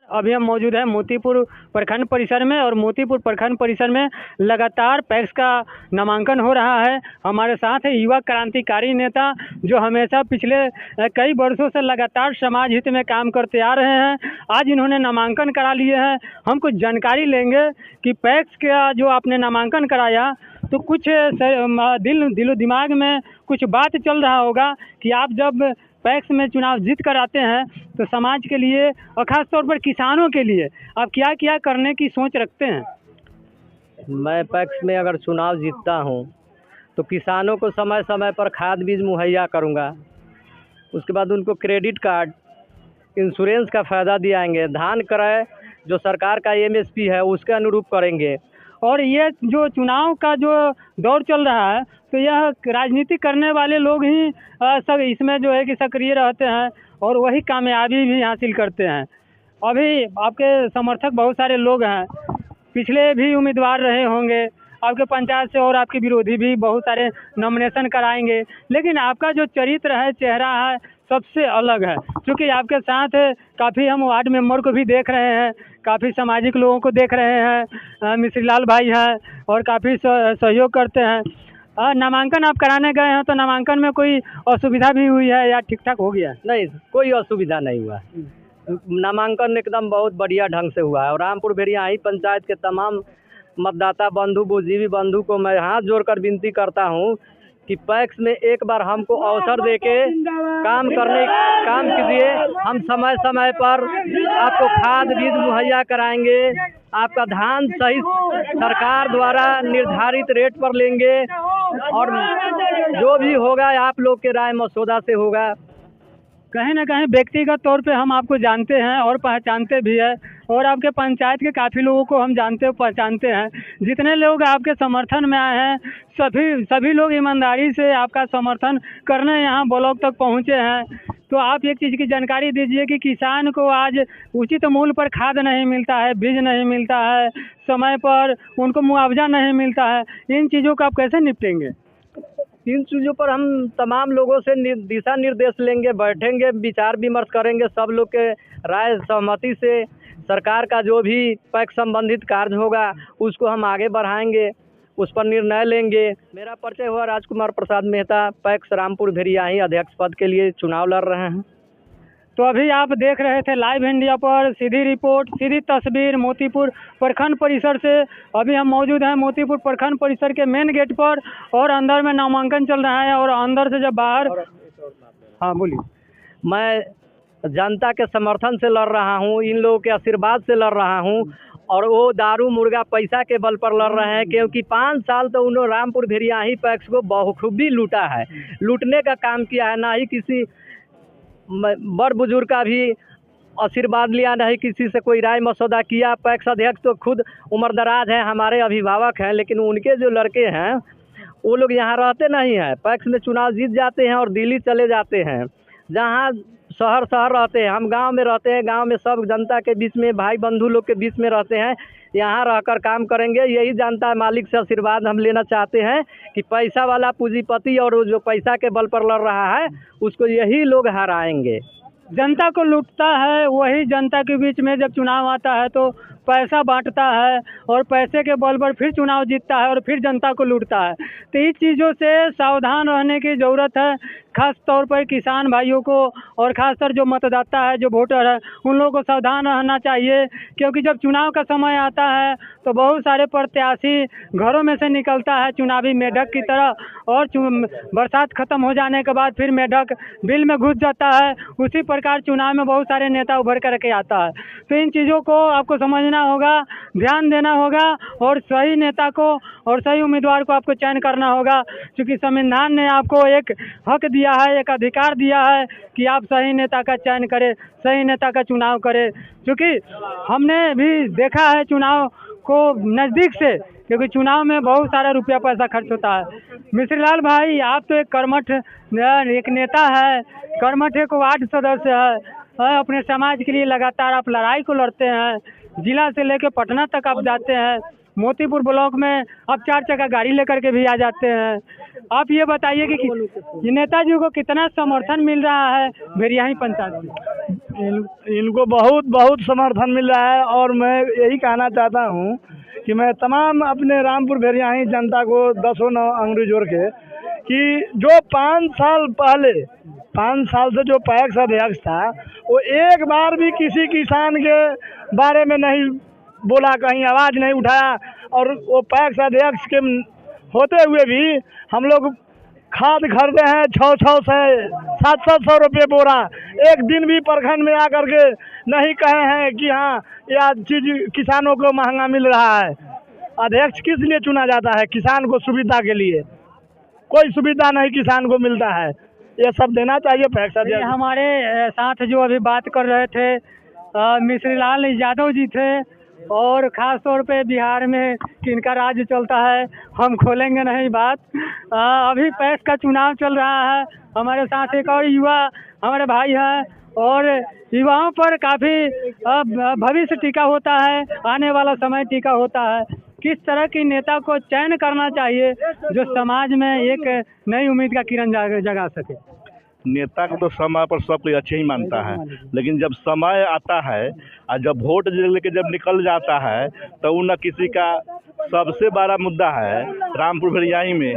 अभी हम मौजूद हैं मोतीपुर प्रखंड परिसर में, और मोतीपुर प्रखंड परिसर में लगातार पैक्स का नामांकन हो रहा है। हमारे साथ है युवा क्रांतिकारी नेता जो हमेशा पिछले कई वर्षों से लगातार समाज हित में काम करते आ रहे हैं। आज इन्होंने नामांकन करा लिए हैं। हम कुछ जानकारी लेंगे कि पैक्स का जो आपने नामांकन कराया तो कुछ दिलो दिमाग में कुछ बात चल रहा होगा कि आप जब पैक्स में चुनाव जीत कर आते हैं तो समाज के लिए और ख़ास तौर पर किसानों के लिए आप क्या क्या करने की सोच रखते हैं? मैं पैक्स में अगर चुनाव जीतता हूं तो किसानों को समय समय पर खाद बीज मुहैया करूंगा। उसके बाद उनको क्रेडिट कार्ड, इंश्योरेंस का फ़ायदा दिलाएंगे। धान क्रय जो सरकार का एमएसपी है उसके अनुरूप करेंगे। और ये जो चुनाव का जो दौर चल रहा है तो यह राजनीति करने वाले लोग ही सब इसमें जो है कि सक्रिय रहते हैं और वही कामयाबी भी हासिल करते हैं। अभी आपके समर्थक बहुत सारे लोग हैं, पिछले भी उम्मीदवार रहे होंगे आपके पंचायत से, और आपके विरोधी भी बहुत सारे नॉमिनेशन कराएंगे, लेकिन आपका जो चरित्र है, चेहरा है, सबसे अलग है। क्योंकि आपके साथ काफ़ी हम वार्ड मेंबर को भी देख रहे हैं, काफ़ी सामाजिक लोगों को देख रहे हैं, मिश्रीलाल भाई हैं और काफ़ी सहयोग करते हैं। नामांकन आप कराने गए हैं तो नामांकन में कोई असुविधा भी हुई है या ठीक ठाक हो गया? नहीं, कोई असुविधा नहीं हुआ। नामांकन एकदम बहुत बढ़िया ढंग से हुआ है। और रामपुर भेड़ियाही पंचायत के तमाम मतदाता बंधु, बुद्धिजीवी बंधु को मैं हाथ जोड़कर विनती करता हूं कि पैक्स में एक बार हमको अवसर देके काम कीजिए। हम समय समय पर आपको खाद बीज मुहैया कराएंगे। आपका धान सही सरकार द्वारा निर्धारित रेट पर लेंगे और जो भी होगा आप लोग के राय मसौदा से होगा। कहीं ना कहीं व्यक्तिगत तौर पे हम आपको जानते हैं और पहचानते भी हैं, और आपके पंचायत के काफ़ी लोगों को हम जानते पहचानते हैं। जितने लोग आपके समर्थन में आए हैं सभी लोग ईमानदारी से आपका समर्थन करने यहाँ ब्लॉक तक पहुँचे हैं। तो आप एक चीज़ की जानकारी दीजिए कि किसान को आज उचित मूल्य पर खाद नहीं मिलता है, बीज नहीं मिलता है, समय पर उनको मुआवजा नहीं मिलता है। इन चीज़ों को आप कैसे निपटेंगे? इन चीज़ों पर हम तमाम लोगों से दिशा निर्देश लेंगे, बैठेंगे, विचार विमर्श करेंगे। सब लोग के राय सहमति से सरकार का जो भी पैक्स संबंधित कार्य होगा उसको हम आगे बढ़ाएंगे, उस पर निर्णय लेंगे। मेरा परिचय हुआ राजकुमार प्रसाद मेहता, पैक्स रामपुर भेड़ियाही अध्यक्ष पद के लिए चुनाव लड़ रहे हैं। तो अभी आप देख रहे थे लाइव इंडिया पर सीधी रिपोर्ट, सीधी तस्वीर मोतीपुर प्रखंड परिसर से। अभी हम मौजूद हैं मोतीपुर प्रखंड परिसर के मेन गेट पर, और अंदर में नामांकन चल रहा है। और अंदर से जब बाहर, हाँ बोलिए। मैं जनता के समर्थन से लड़ रहा हूँ, इन लोगों के आशीर्वाद से लड़ रहा हूँ। और वो दारू मुर्गा पैसा के बल पर लड़ रहे हैं, क्योंकि 5 साल तो उन्होंने रामपुर भेड़ियाही पैक्स को बखूबी लूटा है, लूटने का काम किया है। ना ही किसी बड़ बुजुर्ग का भी आशीर्वाद लिया, नहीं किसी से कोई राय मसौदा किया। पैक्स अध्यक्ष तो खुद उम्रदराज हैं, हमारे अभिभावक हैं, लेकिन उनके जो लड़के हैं वो लोग यहाँ रहते नहीं हैं। पैक्स में चुनाव जीत जाते हैं और दिल्ली चले जाते हैं, जहाँ शहर रहते हैं। हम गांव में रहते हैं, गांव में सब जनता के बीच में, भाई बंधु लोग के बीच में रहते हैं। यहाँ रहकर काम करेंगे। यही जनता मालिक से आशीर्वाद हम लेना चाहते हैं कि पैसा वाला पूंजीपति और जो पैसा के बल पर लड़ रहा है उसको यही लोग हराएंगे। जनता को लूटता है, वही जनता के बीच में जब चुनाव आता है तो पैसा बांटता है और पैसे के बल पर फिर चुनाव जीतता है और फिर जनता को लूटता है। तो इस चीज़ों से सावधान रहने की ज़रूरत है, खास तौर पर किसान भाइयों को, और ख़ासकर जो मतदाता है, जो वोटर है, उन लोगों को सावधान रहना चाहिए। क्योंकि जब चुनाव का समय आता है तो बहुत सारे प्रत्याशी घरों में से निकलता है चुनावी मेढक की तरह, और बरसात ख़त्म हो जाने के बाद फिर मेढक बिल में घुस जाता है। उसी प्रकार चुनाव में बहुत सारे नेता उभर करके आता है। तो इन चीज़ों को आपको समझना होगा, ध्यान देना होगा, और सही नेता को और सही उम्मीदवार को आपको चयन करना होगा। क्योंकि संविधान ने आपको एक हक दिया है, एक अधिकार दिया है कि आप सही नेता का चयन करें, सही नेता का चुनाव करें। क्योंकि हमने भी देखा है चुनाव को नज़दीक से, क्योंकि चुनाव में बहुत सारा रुपया पैसा खर्च होता है। मिश्रीलाल भाई, आप तो एक कर्मठ एक नेता है, कर्मठ एक वार्ड सदस्य है, अपने समाज के लिए लगातार आप लड़ाई को लड़ते हैं, जिला से लेकर पटना तक आप जाते हैं। मोतीपुर ब्लॉक में अब 4 चक्का गाड़ी लेकर के भी आ जाते हैं। आप ये बताइए कि नेताजी को कितना समर्थन मिल रहा है भेरियाही पंचायत से? इनको बहुत बहुत समर्थन मिल रहा है और मैं यही कहना चाहता हूँ कि मैं तमाम अपने रामपुर भेरियाही जनता को 10 नौ अंग्रेज जोड़ के कि जो 5 साल पहले 5 साल से जो पैक्स अध्यक्ष था वो एक बार भी किसी किसान के बारे में नहीं बोला, कहीं आवाज़ नहीं उठाया। और वो पैक्स अध्यक्ष के होते हुए भी हम लोग खाद खरीदे हैं 600 से 700 रुपये बोरा। एक दिन भी प्रखंड में आकर के नहीं कहे हैं कि हाँ यह चीज़ किसानों को महंगा मिल रहा है। अध्यक्ष किस लिए चुना जाता है? किसान को सुविधा के लिए। कोई सुविधा नहीं किसान को मिलता है, ये सब देना चाहिए पैक्स अध्यक्ष। हमारे साथ जो अभी बात कर रहे थे मिश्रीलाल यादव जी थे, और ख़ास तौर पे बिहार में किनका राज्य चलता है हम खोलेंगे नहीं बात। अभी पैक्स का चुनाव चल रहा है। हमारे साथ एक और युवा हमारे भाई हैं, और युवाओं पर काफ़ी भविष्य टिका होता है, आने वाला समय टिका होता है। किस तरह की नेता को चयन करना चाहिए जो समाज में एक नई उम्मीद का किरण जगा सके? नेता को तो समय पर सब कोई अच्छे ही मानता है, लेकिन जब समय आता है और जब वोट लेके जब निकल जाता है तो न किसी का सबसे बड़ा मुद्दा है रामपुर भेरियाही में